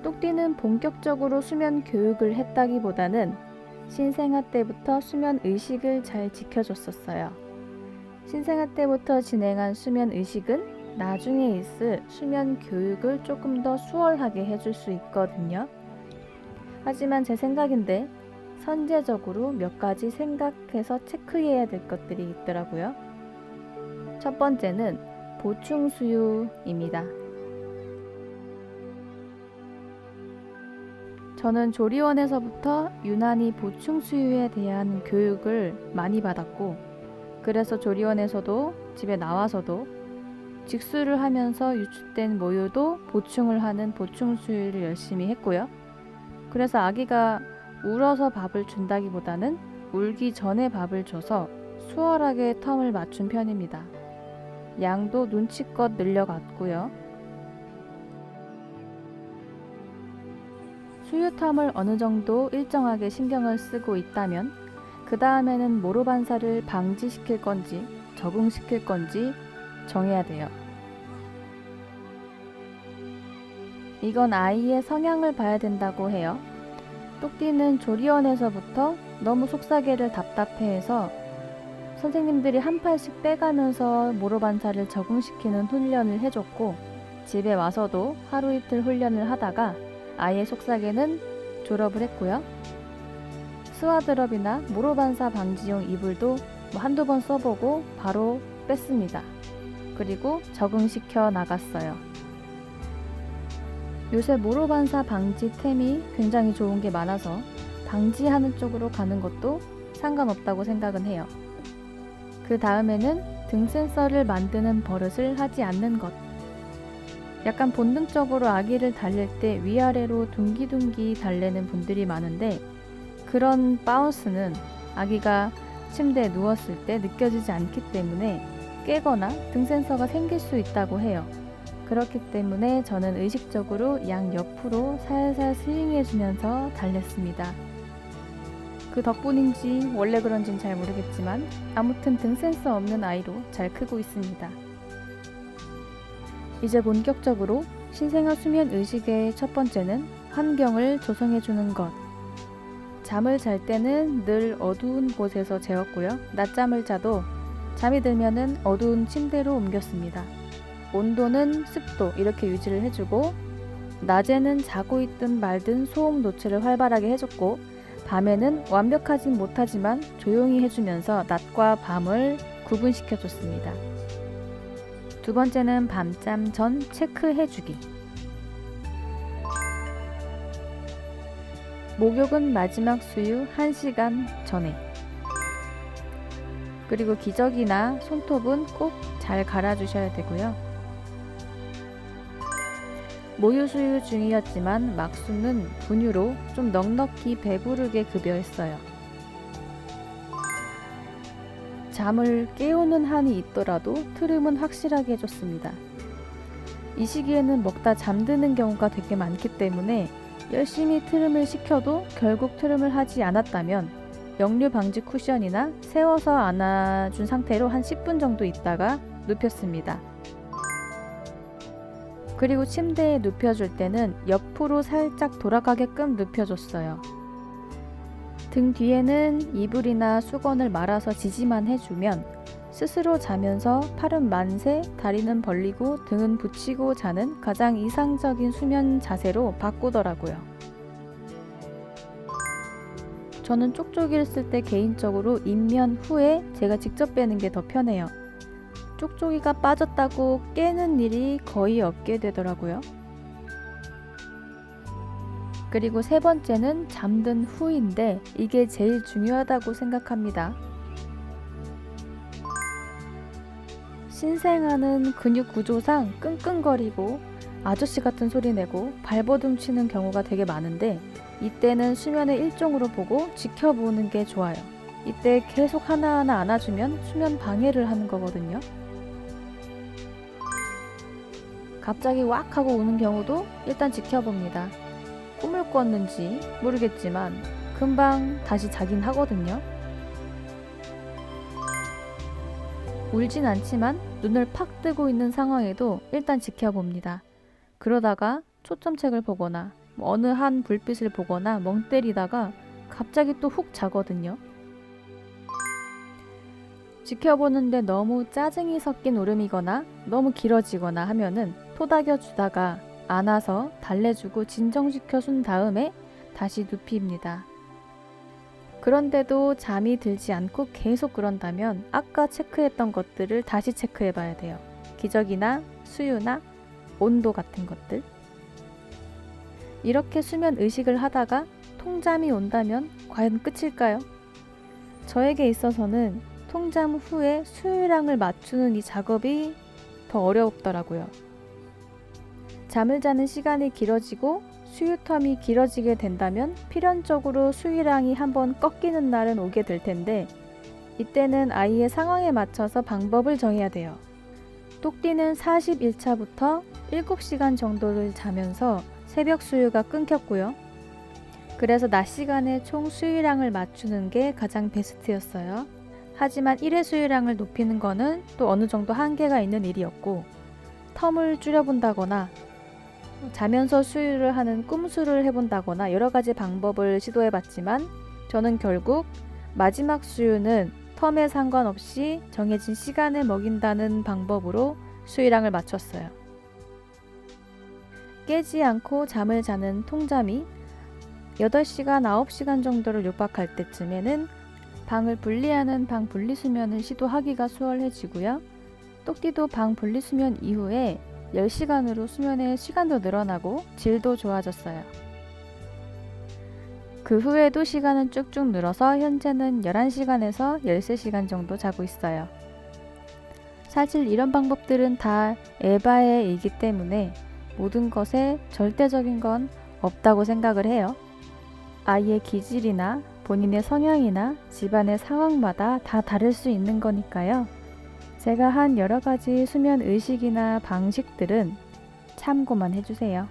똑띠는 본격적으로 수면 교육을 했다기보다는 신생아 때부터 수면 의식을 잘 지켜줬었어요. 신생아 때부터 진행한 수면 의식은 나중에 있을 수면 교육을 조금 더 수월하게 해줄 수 있거든요. 하지만 제 생각인데 선제적으로 몇 가지 생각해서 체크해야 될 것들이 있더라고요. 첫 번째는 보충 수유입니다. 저는 조리원에서부터 유난히 보충 수유에 대한 교육을 많이 받았고, 그래서 조리원에서도 집에 나와서도 직수를 하면서 유출된 모유도 보충을 하는 보충 수유를 열심히 했고요. 그래서 아기가 울어서 밥을 준다기보다는 울기 전에 밥을 줘서 수월하게 텀을 맞춘 편입니다. 양도 눈치껏 늘려갔고요. 수유텀을 어느 정도 일정하게 신경을 쓰고 있다면 그 다음에는 모로반사를 방지시킬 건지 적응시킬 건지 정해야 돼요. 이건 아이의 성향을 봐야 된다고 해요. 똑띠는 조리원에서부터 너무 속삭이를 답답해해서 선생님들이 한 팔씩 빼가면서 모로반사를 적응시키는 훈련을 해줬고, 집에 와서도 하루 이틀 훈련을 하다가 아이의 속삭이는 졸업을 했고요. 스와드럽이나 모로반사 방지용 이불도 한두 번 써보고 바로 뺐습니다. 그리고 적응시켜 나갔어요. 요새 모로반사 방지템이 굉장히 좋은 게 많아서 방지하는 쪽으로 가는 것도 상관없다고 생각은 해요. 그 다음에는 등 센서를 만드는 버릇을 하지 않는 것. 약간 본능적으로 아기를 달랠 때 위아래로 둥기둥기 달래는 분들이 많은데, 그런 바운스는 아기가 침대에 누웠을 때 느껴지지 않기 때문에 깨거나 등 센서가 생길 수 있다고 해요. 그렇기 때문에 저는 의식적으로 양 옆으로 살살 스윙해주면서 달랬습니다. 그 덕분인지 원래 그런진 잘 모르겠지만 아무튼 등 센서 없는 아이로 잘 크고 있습니다. 이제 본격적으로 신생아 수면 의식의 첫 번째는 환경을 조성해주는 것. 잠을 잘 때는 늘 어두운 곳에서 재웠고요. 낮잠을 자도 잠이 들면은 어두운 침대로 옮겼습니다. 온도는 습도 이렇게 유지를 해주고, 낮에는 자고 있든 말든 소음 노출을 활발하게 해줬고, 밤에는 완벽하진 못하지만 조용히 해주면서 낮과 밤을 구분시켜줬습니다. 두 번째는 밤잠 전 체크해주기. 목욕은 마지막 수유 1시간 전에. 그리고 기저귀나 손톱은 꼭 잘 갈아주셔야 되고요. 모유 수유 중이었지만 막수는 분유로 좀 넉넉히 배부르게 급여했어요. 잠을 깨우는 한이 있더라도 트름은 확실하게 해줬습니다. 이 시기에는 먹다 잠드는 경우가 되게 많기 때문에 열심히 트름을 시켜도 결국 트름을 하지 않았다면 역류 방지 쿠션이나 세워서 안아준 상태로 한 10분 정도 있다가 눕혔습니다. 그리고 침대에 눕혀줄 때는 옆으로 살짝 돌아가게끔 눕혀줬어요. 등 뒤에는 이불이나 수건을 말아서 지지만 해주면 스스로 자면서 팔은 만세, 다리는 벌리고 등은 붙이고 자는 가장 이상적인 수면 자세로 바꾸더라고요. 저는 쪽쪽이를 쓸 때 개인적으로 입면 후에 제가 직접 빼는 게 더 편해요. 쪽쪽이가 빠졌다고 깨는 일이 거의 없게 되더라고요. 그리고 세 번째는 잠든 후인데 이게 제일 중요하다고 생각합니다. 신생아는 근육 구조상 끙끙거리고 아저씨 같은 소리 내고 발버둥 치는 경우가 되게 많은데, 이때는 수면의 일종으로 보고 지켜보는 게 좋아요. 이때 계속 하나하나 안아주면 수면 방해를 하는 거거든요. 갑자기 왁 하고 우는 경우도 일단 지켜봅니다. 꿈을 꿨는지 모르겠지만 금방 다시 자긴 하거든요. 울진 않지만 눈을 팍 뜨고 있는 상황에도 일단 지켜봅니다. 그러다가 초점책을 보거나 어느 한 불빛을 보거나 멍 때리다가 갑자기 또 훅 자거든요. 지켜보는데 너무 짜증이 섞인 울음이거나 너무 길어지거나 하면은 토닥여 주다가 안아서 달래주고 진정시켜 준 다음에 다시 눕힙니다. 그런데도 잠이 들지 않고 계속 그런다면 아까 체크했던 것들을 다시 체크해 봐야 돼요. 기저귀나 수유나 온도 같은 것들. 이렇게 수면 의식을 하다가 통잠이 온다면 과연 끝일까요? 저에게 있어서는 통잠 후에 수유량을 맞추는 이 작업이 더 어렵더라고요. 잠을 자는 시간이 길어지고 수유 텀이 길어지게 된다면 필연적으로 수유량이 한번 꺾이는 날은 오게 될 텐데 이때는 아이의 상황에 맞춰서 방법을 정해야 돼요. 똑띠는 41차부터 7시간 정도를 자면서 새벽 수유가 끊겼고요. 그래서 낮 시간에 총 수유량을 맞추는 게 가장 베스트였어요. 하지만 1회 수유량을 높이는 거는 또 어느 정도 한계가 있는 일이었고 텀을 줄여본다거나 자면서 수유를 하는 꿈수를 해본다거나 여러 가지 방법을 시도해봤지만 저는 결국 마지막 수유는 텀에 상관없이 정해진 시간에 먹인다는 방법으로 수유량을 맞췄어요. 깨지 않고 잠을 자는 통잠이 8시간, 9시간 정도를 육박할 때쯤에는 방을 분리하는 방 분리수면을 시도하기가 수월해지고요. 똑띠도 방 분리수면 이후에 10시간으로 수면의 시간도 늘어나고 질도 좋아졌어요. 그 후에도 시간은 쭉쭉 늘어서 현재는 11시간에서 13시간 정도 자고 있어요. 사실 이런 방법들은 다 에바의 일이기 때문에 모든 것에 절대적인 건 없다고 생각을 해요. 아이의 기질이나 본인의 성향이나 집안의 상황마다 다 다를 수 있는 거니까요. 제가 한 여러 가지 수면 의식이나 방식들은 참고만 해주세요.